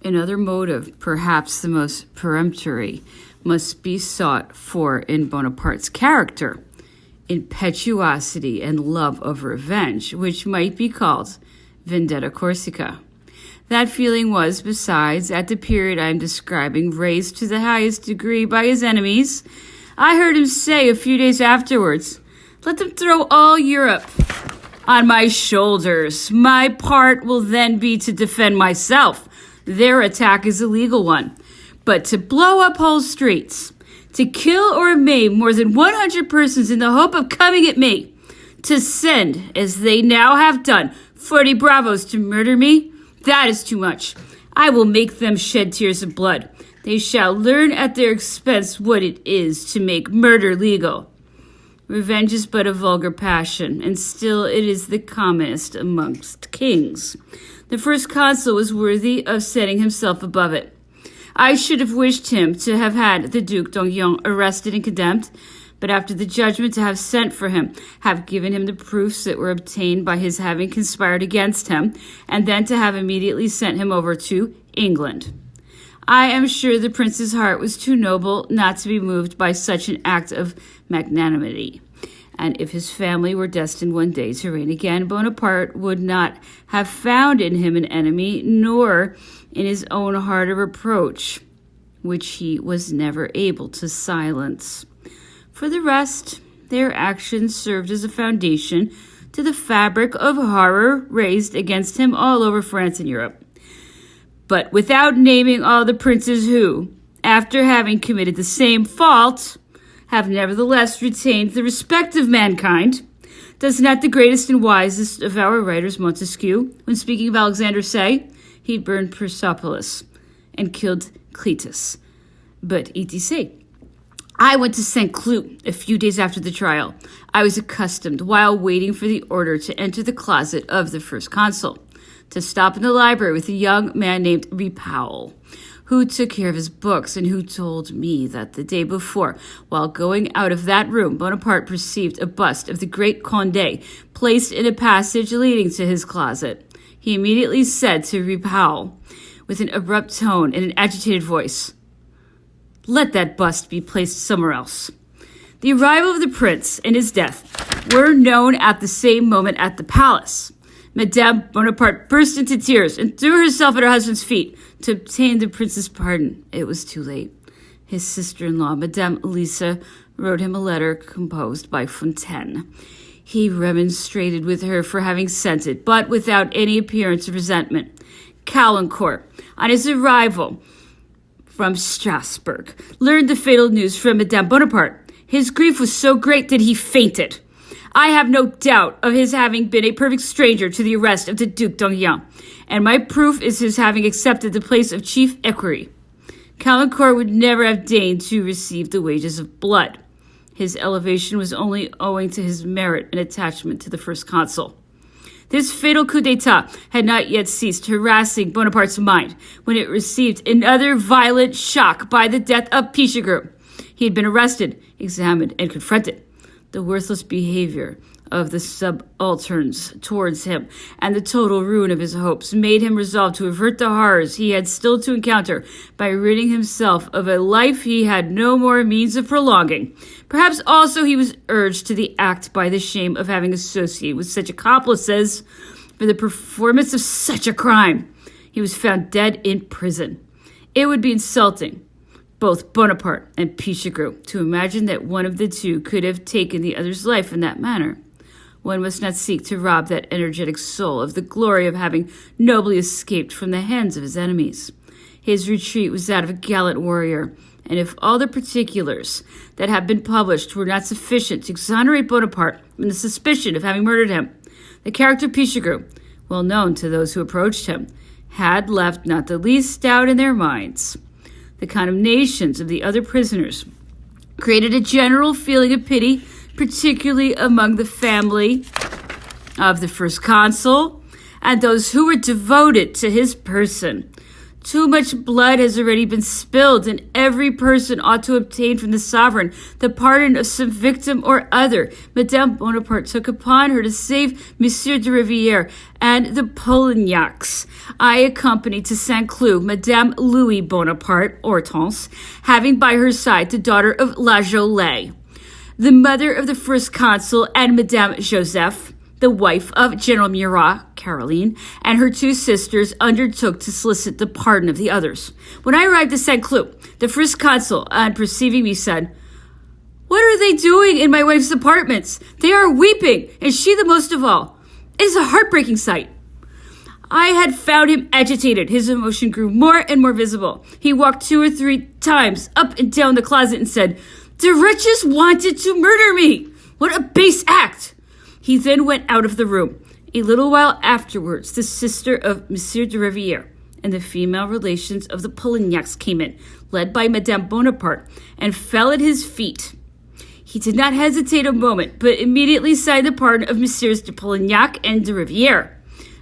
Another motive, perhaps the most peremptory, must be sought for in Bonaparte's character: impetuosity and love of revenge, which might be called vendetta corsica. That feeling was, besides, at the period I am describing, raised to the highest degree by his enemies. I heard him say a few days afterwards, "Let them throw all Europe on my shoulders. My part will then be to defend myself. Their attack is a legal one. But to blow up whole streets, to kill or maim more than 100 persons in the hope of coming at me, to send, as they now have done, 40 bravos to murder me, that is too much. I will make them shed tears of blood. They shall learn at their expense what it is to make murder legal." Revenge is but a vulgar passion, and still it is the commonest amongst kings. The first consul was worthy of setting himself above it. I should have wished him to have had the Duc d'Enghien arrested and condemned, but after the judgment to have sent for him, have given him the proofs that were obtained by his having conspired against him, and then to have immediately sent him over to England. I am sure the prince's heart was too noble not to be moved by such an act of magnanimity. And if his family were destined one day to reign again, Bonaparte would not have found in him an enemy, nor in his own heart a reproach, which he was never able to silence. For the rest, their actions served as a foundation to the fabric of horror raised against him all over France and Europe. But without naming all the princes who, after having committed the same fault, have nevertheless retained the respect of mankind, does not the greatest and wisest of our writers, Montesquieu, when speaking of Alexander, say, "He burned Persepolis and killed Cletus"? But etc. I went to St. Cloud a few days after the trial. I was accustomed, while waiting for the order, to enter the closet of the first consul, to stop in the library with a young man named Ripaul, who took care of his books, and who told me that the day before, while going out of that room, Bonaparte perceived a bust of the great Condé placed in a passage leading to his closet. He immediately said to Ripaul, with an abrupt tone and an agitated voice, "Let that bust be placed somewhere else." The arrival of the prince and his death were known at the same moment at the palace. Madame Bonaparte burst into tears and threw herself at her husband's feet to obtain the prince's pardon. It was too late. His sister-in-law, Madame Elisa, wrote him a letter composed by Fontaine. He remonstrated with her for having sent it, but without any appearance of resentment. Caulaincourt, on his arrival from Strasbourg, learned the fatal news from Madame Bonaparte. His grief was so great that he fainted. I have no doubt of his having been a perfect stranger to the arrest of the Duc d'Enghien, and my proof is his having accepted the place of chief equerry. Caulaincourt would never have deigned to receive the wages of blood. His elevation was only owing to his merit and attachment to the first consul. This fatal coup d'etat had not yet ceased harassing Bonaparte's mind when it received another violent shock by the death of Pichegru. He had been arrested, examined, and confronted. The worthless behavior of the subalterns towards him and the total ruin of his hopes made him resolve to avert the horrors he had still to encounter by ridding himself of a life he had no more means of prolonging. Perhaps also he was urged to the act by the shame of having associated with such accomplices for the performance of such a crime. He was found dead in prison. It would be insulting, both Bonaparte and Pichegru, to imagine that one of the two could have taken the other's life in that manner. One must not seek to rob that energetic soul of the glory of having nobly escaped from the hands of his enemies. His retreat was that of a gallant warrior, and if all the particulars that have been published were not sufficient to exonerate Bonaparte from the suspicion of having murdered him, the character of Pichegru, well known to those who approached him, had left not the least doubt in their minds. The condemnations of the other prisoners created a general feeling of pity, particularly among the family of the first consul and those who were devoted to his person. Too much blood has already been spilled, and every person ought to obtain from the sovereign the pardon of some victim or other. Madame Bonaparte took upon her to save Monsieur de Rivière and the Polignacs. I accompanied to Saint-Cloud Madame Louis Bonaparte, Hortense, having by her side the daughter of Lavalette, the mother of the first consul, and Madame Joseph, the wife of General Murat, Caroline, and her two sisters undertook to solicit the pardon of the others. When I arrived at Saint-Cloud, the first consul, on perceiving me, said, "What are they doing in my wife's apartments? They are weeping, and she the most of all. It is a heartbreaking sight." I had found him agitated. His emotion grew more and more visible. He walked 2 or 3 times up and down the closet and said, "The wretches wanted to murder me. What a base act!" He then went out of the room. A little while afterwards, the sister of Monsieur de Rivière and the female relations of the Polignacs came in, led by Madame Bonaparte, and fell at his feet. He did not hesitate a moment, but immediately signed the pardon of Messieurs de Polignac and de Rivière.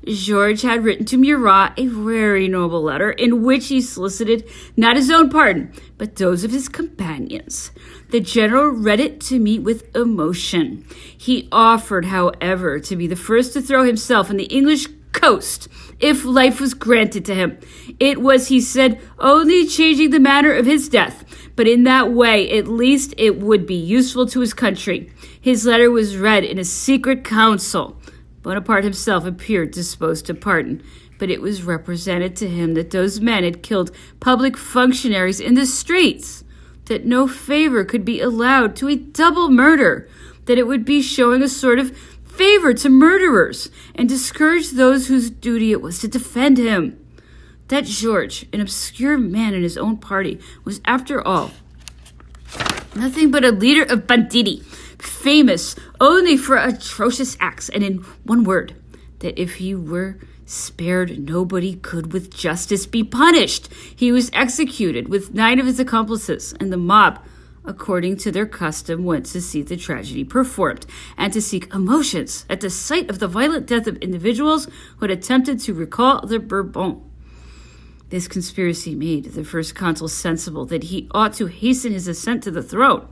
Georges had written to Murat a very noble letter in which he solicited not his own pardon, but those of his companions. The general read it to me with emotion. He offered, however, to be the first to throw himself on the English coast if life was granted to him. It was, he said, only changing the manner of his death, but in that way at least it would be useful to his country. His letter was read in a secret council. Bonaparte himself appeared disposed to pardon, but it was represented to him that those men had killed public functionaries in the streets, that no favor could be allowed to a double murder, that it would be showing a sort of favor to murderers, and discourage those whose duty it was to defend him. That Georges, an obscure man in his own party, was after all nothing but a leader of banditti, famous only for atrocious acts, and in one word, that if he were spared, nobody could with justice be punished. He was executed with 9 of his accomplices, and the mob, according to their custom, went to see the tragedy performed, and to seek emotions at the sight of the violent death of individuals who had attempted to recall the Bourbons. This conspiracy made the first consul sensible that he ought to hasten his ascent to the throne.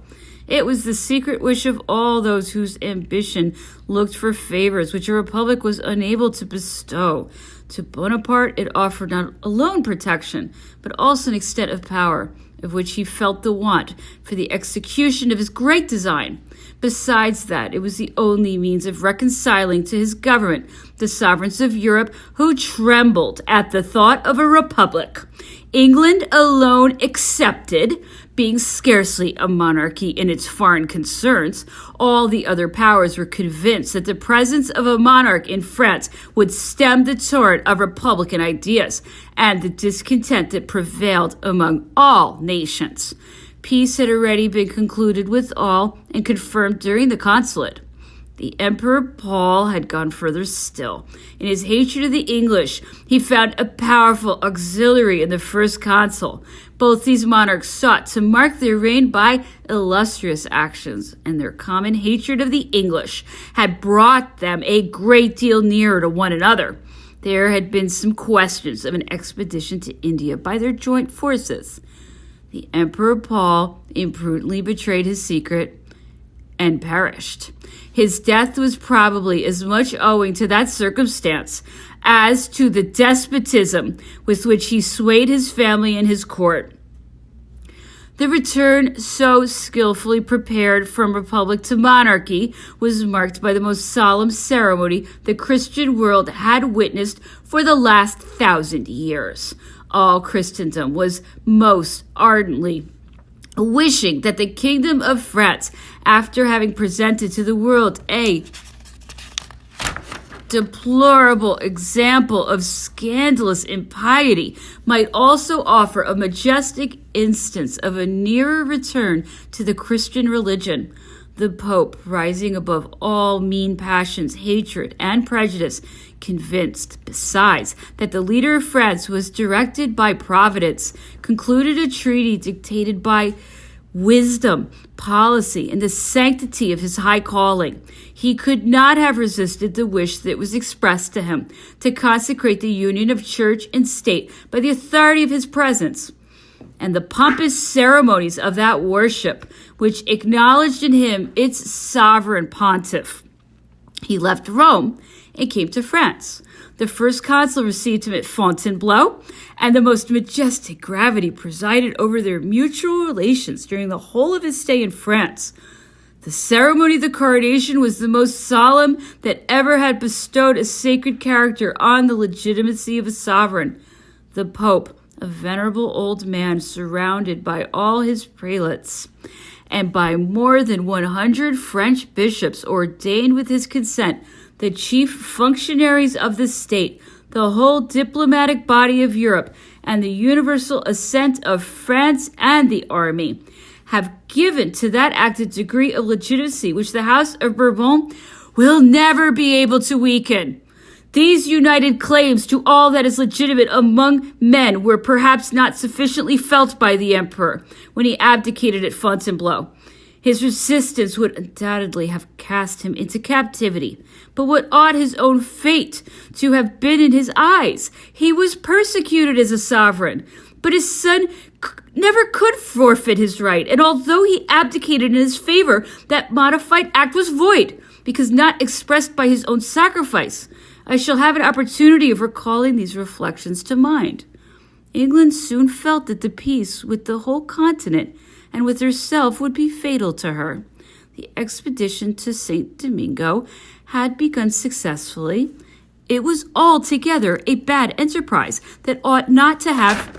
It was the secret wish of all those whose ambition looked for favors which a republic was unable to bestow. To Bonaparte it offered not alone protection, but also an extent of power, of which he felt the want for the execution of his great design. Besides that, it was the only means of reconciling to his government the sovereigns of Europe who trembled at the thought of a republic. England alone excepted, being scarcely a monarchy in its foreign concerns, all the other powers were convinced that the presence of a monarch in France would stem the torrent of republican ideas and the discontent that prevailed among all nations. Peace had already been concluded with all and confirmed during the consulate. The Emperor Paul had gone further still. In his hatred of the English, he found a powerful auxiliary in the first consul. Both these monarchs sought to mark their reign by illustrious actions, and their common hatred of the English had brought them a great deal nearer to one another. There had been some questions of an expedition to India by their joint forces. The Emperor Paul imprudently betrayed his secret and perished. His death was probably as much owing to that circumstance as to the despotism with which he swayed his family and his court. The return, so skillfully prepared from republic to monarchy, was marked by the most solemn ceremony the Christian world had witnessed for the last 1,000 years. All Christendom was most ardently wishing that the kingdom of France, after having presented to the world a deplorable example of scandalous impiety, might also offer a majestic instance of a nearer return to the Christian religion. The Pope, rising above all mean passions, hatred, and prejudice, convinced, besides, that the leader of France was directed by Providence, concluded a treaty dictated by wisdom, policy, and the sanctity of his high calling. He could not have resisted the wish that was expressed to him to consecrate the union of church and state by the authority of his presence, and the pompous ceremonies of that worship, which acknowledged in him its sovereign pontiff. He left Rome and came to France. The first consul received him at Fontainebleau, and the most majestic gravity presided over their mutual relations during the whole of his stay in France. The ceremony of the coronation was the most solemn that ever had bestowed a sacred character on the legitimacy of a sovereign. The Pope, a venerable old man surrounded by all his prelates, and by more than 100 French bishops, ordained with his consent the chief functionaries of the state, the whole diplomatic body of Europe, and the universal assent of France and the army, have given to that act a degree of legitimacy which the House of Bourbon will never be able to weaken. These united claims to all that is legitimate among men were perhaps not sufficiently felt by the emperor when he abdicated at Fontainebleau. His resistance would undoubtedly have cast him into captivity, but what ought his own fate to have been in his eyes? He was persecuted as a sovereign, but his son never could forfeit his right, and although he abdicated in his favor, that modified act was void, because not expressed by his own sacrifice. I shall have an opportunity of recalling these reflections to mind. England soon felt that the peace with the whole continent and with herself would be fatal to her. The expedition to St. Domingo had begun successfully. It was altogether a bad enterprise that ought not to have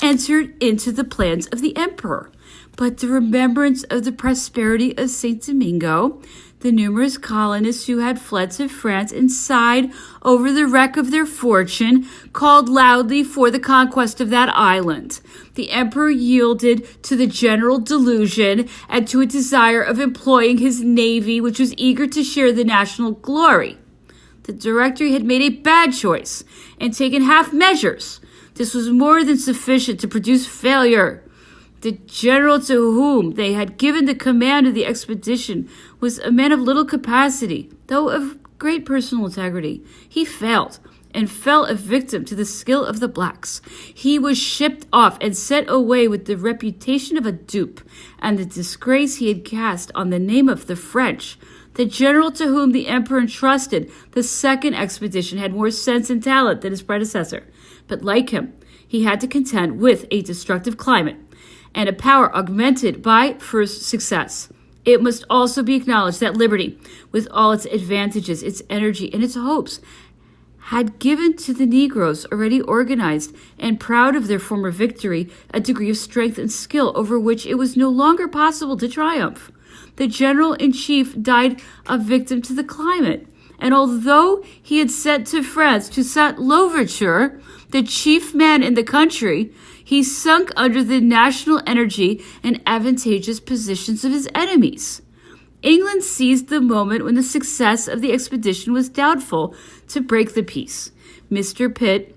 entered into the plans of the emperor. But the remembrance of the prosperity of St. Domingo, the numerous colonists who had fled to France and sighed over the wreck of their fortune, called loudly for the conquest of that island. The emperor yielded to the general delusion and to a desire of employing his navy, which was eager to share the national glory. The Directory had made a bad choice and taken half measures. This was more than sufficient to produce failure. The general to whom they had given the command of the expedition was a man of little capacity, though of great personal integrity. He failed and fell a victim to the skill of the blacks. He was shipped off and sent away with the reputation of a dupe and the disgrace he had cast on the name of the French. The general to whom the emperor entrusted the second expedition had more sense and talent than his predecessor, but like him, he had to contend with a destructive climate and a power augmented by first success. It must also be acknowledged that liberty, with all its advantages, its energy, and its hopes, had given to the Negroes, already organized and proud of their former victory, a degree of strength and skill over which it was no longer possible to triumph. The general-in-chief died a victim to the climate, and although he had sent to France Toussaint Louverture, the chief man in the country, he sunk under the national energy and advantageous positions of his enemies. England seized the moment when the success of the expedition was doubtful to break the peace. Mr. Pitt,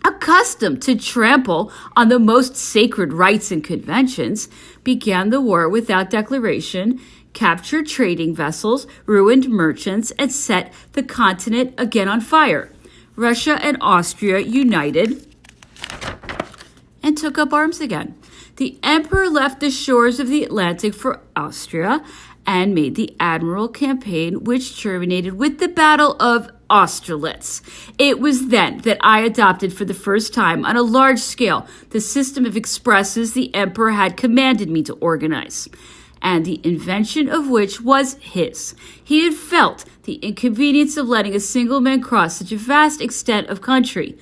accustomed to trample on the most sacred rights and conventions, began the war without declaration, captured trading vessels, ruined merchants, and set the continent again on fire. Russia and Austria united and took up arms again. The emperor left the shores of the Atlantic for Austria and made the Admiral campaign, which terminated with the Battle of Austerlitz. It was then that I adopted for the first time on a large scale the system of expresses the emperor had commanded me to organize, and the invention of which was his. He had felt the inconvenience of letting a single man cross such a vast extent of country.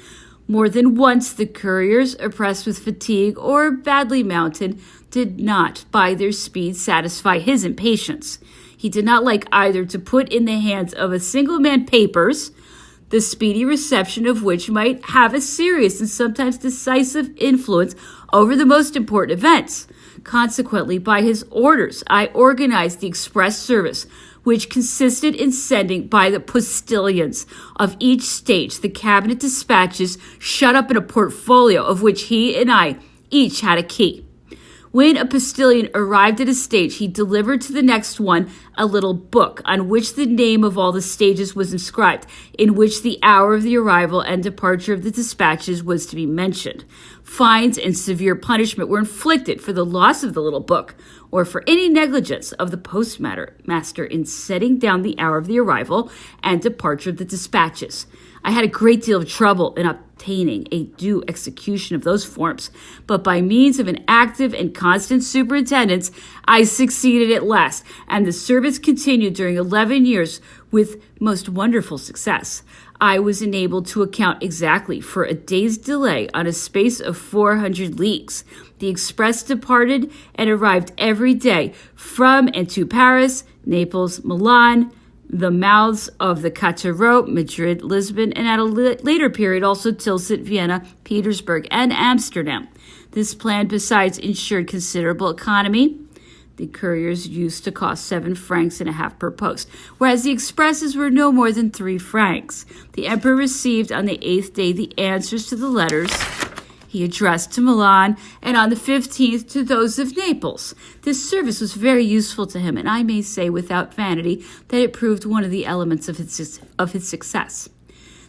More than once the couriers, oppressed with fatigue or badly mounted, did not, by their speed, satisfy his impatience. He did not like either to put in the hands of a single man papers, the speedy reception of which might have a serious and sometimes decisive influence over the most important events. Consequently, by his orders, I organized the express service, which consisted in sending by the postilions of each stage the cabinet dispatches shut up in a portfolio of which he and I each had a key. When a postilion arrived at a stage, he delivered to the next one a little book on which the name of all the stages was inscribed, in which the hour of the arrival and departure of the dispatches was to be mentioned. Fines and severe punishment were inflicted for the loss of the little book, or for any negligence of the postmaster in setting down the hour of the arrival and departure of the dispatches. I had a great deal of trouble in obtaining a due execution of those forms, but by means of an active and constant superintendence, I succeeded at last, and the service continued during 11 years with most wonderful success. I was enabled to account exactly for a day's delay on a space of 400 leagues. The express departed and arrived every day from and to Paris, Naples, Milan, the mouths of the Caulaincourt, Madrid, Lisbon, and at a later period also Tilsit, Vienna, Petersburg, and Amsterdam. This plan, besides, ensured considerable economy. The couriers used to cost 7 francs and a half per post, whereas the expresses were no more than 3 francs. The emperor received on the 8th day the answers to the letters he addressed to Milan, and on the 15th to those of Naples. This service was very useful to him, and I may say without vanity that it proved one of the elements of his success.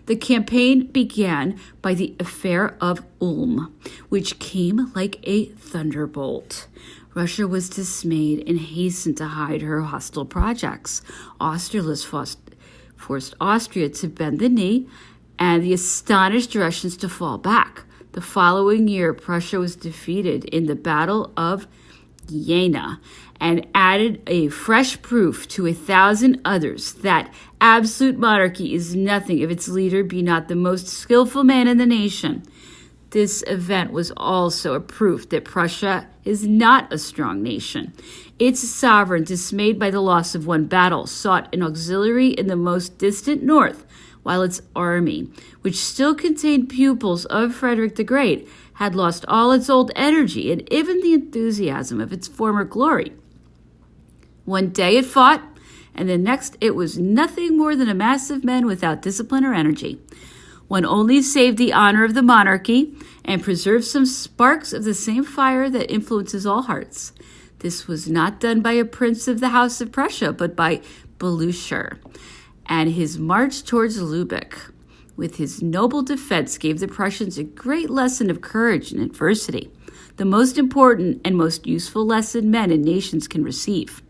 The campaign began by the affair of Ulm, which came like a thunderbolt. Russia was dismayed and hastened to hide her hostile projects. Austerlitz forced Austria to bend the knee, and the astonished Russians to fall back. The following year, Prussia was defeated in the Battle of Jena and added a fresh proof to 1,000 others that absolute monarchy is nothing if its leader be not the most skillful man in the nation. This event was also a proof that Prussia is not a strong nation. Its sovereign, dismayed by the loss of one battle, sought an auxiliary in the most distant north, while its army, which still contained pupils of Frederick the Great, had lost all its old energy and even the enthusiasm of its former glory. One day it fought, and the next it was nothing more than a mass of men without discipline or energy. One only saved the honor of the monarchy and preserved some sparks of the same fire that influences all hearts. This was not done by a prince of the House of Prussia, but by Blucher. And his march towards Lübeck, with his noble defense, gave the Prussians a great lesson of courage in adversity, the most important and most useful lesson men and nations can receive.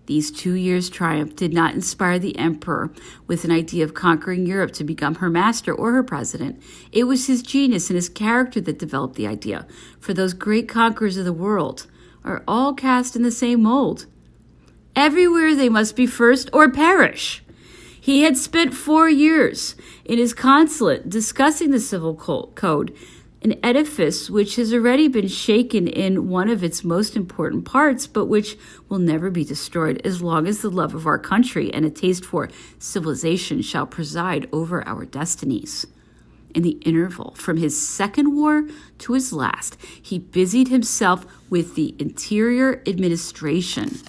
These 2 years' triumph did not inspire the emperor with an idea of conquering Europe to become her master or her president. It was his genius and his character that developed the idea, for those great conquerors of the world are all cast in the same mold. Everywhere they must be first or perish. He had spent 4 years in his consulate discussing the civil code, an edifice which has already been shaken in one of its most important parts, but which will never be destroyed as long as the love of our country and a taste for civilization shall preside over our destinies. In the interval from his second war to his last, he busied himself with the interior administration.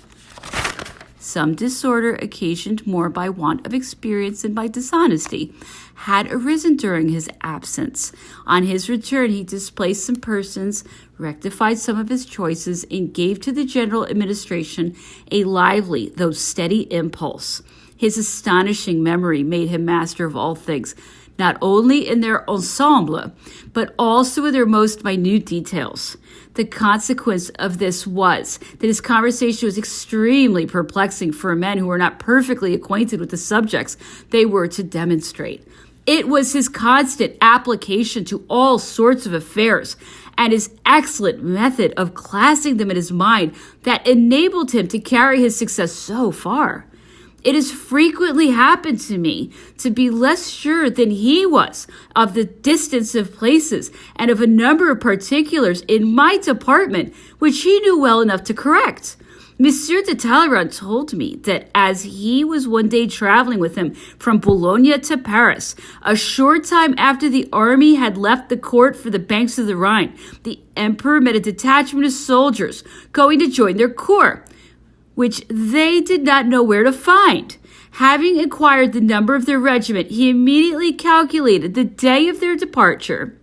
Some disorder, occasioned more by want of experience than by dishonesty, had arisen during his absence. On his return, he displaced some persons, rectified some of his choices, and gave to the general administration a lively, though steady impulse. His astonishing memory made him master of all things, not only in their ensemble, but also in their most minute details. The consequence of this was that his conversation was extremely perplexing for men who were not perfectly acquainted with the subjects they were to demonstrate. It was his constant application to all sorts of affairs and his excellent method of classing them in his mind that enabled him to carry his success so far. It has frequently happened to me to be less sure than he was of the distance of places and of a number of particulars in my department, which he knew well enough to correct. Monsieur de Talleyrand told me that as he was one day traveling with him from Bologna to Paris, a short time after the army had left the court for the banks of the Rhine, the emperor met a detachment of soldiers going to join their corps, which they did not know where to find. Having acquired the number of their regiment, he immediately calculated the day of their departure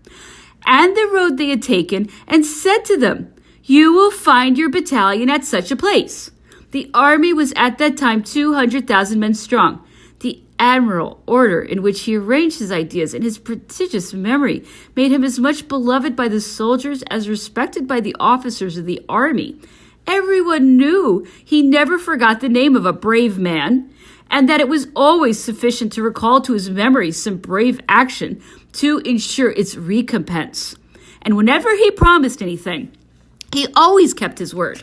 and the road they had taken and said to them, You will find your battalion at such a place. The army was at that time 200,000 men strong. The admirable order in which he arranged his ideas and his prodigious memory made him as much beloved by the soldiers as respected by the officers of the army. Everyone knew he never forgot the name of a brave man, and that it was always sufficient to recall to his memory some brave action to ensure its recompense. And whenever he promised anything, he always kept his word.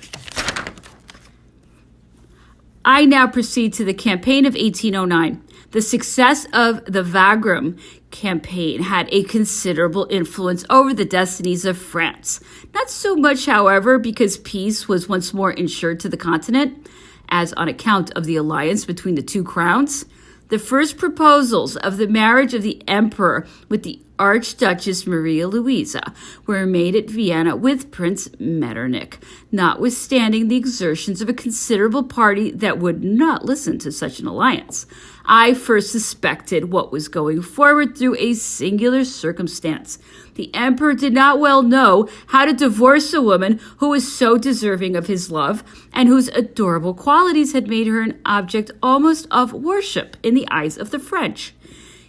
I now proceed to the campaign of 1809. The success of the Wagram campaign had a considerable influence over the destinies of France. Not so much, however, because peace was once more ensured to the continent, as on account of the alliance between the two crowns. The first proposals of the marriage of the emperor with the Archduchess Maria Louisa were made at Vienna with Prince Metternich, notwithstanding the exertions of a considerable party that would not listen to such an alliance. I first suspected what was going forward through a singular circumstance. The emperor did not well know how to divorce a woman who was so deserving of his love and whose adorable qualities had made her an object almost of worship in the eyes of the French.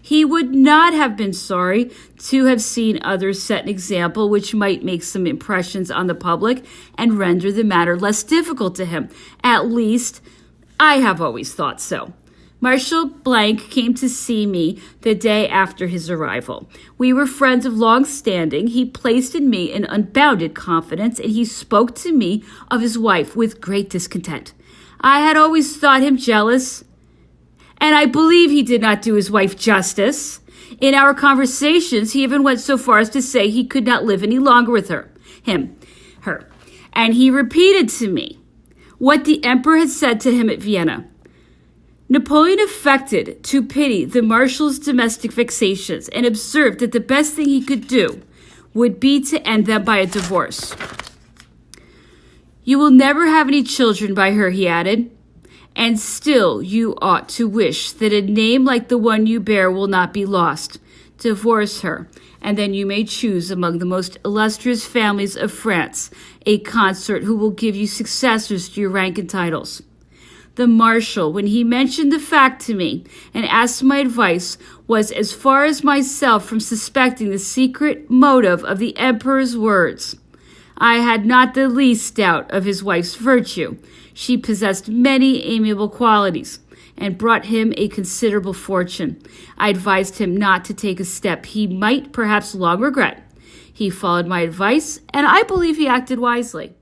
He would not have been sorry to have seen others set an example which might make some impressions on the public and render the matter less difficult to him. At least, I have always thought so. Marshal Blank came to see me the day after his arrival. We were friends of long standing. He placed in me an unbounded confidence, and he spoke to me of his wife with great discontent. I had always thought him jealous, and I believe he did not do his wife justice. In our conversations, he even went so far as to say he could not live any longer with her. And he repeated to me what the emperor had said to him at Vienna. Napoleon affected to pity the marshal's domestic vexations and observed that the best thing he could do would be to end them by a divorce. You will never have any children by her, he added, and still you ought to wish that a name like the one you bear will not be lost. Divorce her, and then you may choose among the most illustrious families of France a consort who will give you successors to your rank and titles. The marshal, when he mentioned the fact to me and asked my advice, was as far as myself from suspecting the secret motive of the emperor's words. I had not the least doubt of his wife's virtue. She possessed many amiable qualities and brought him a considerable fortune. I advised him not to take a step he might perhaps long regret. He followed my advice, and I believe he acted wisely.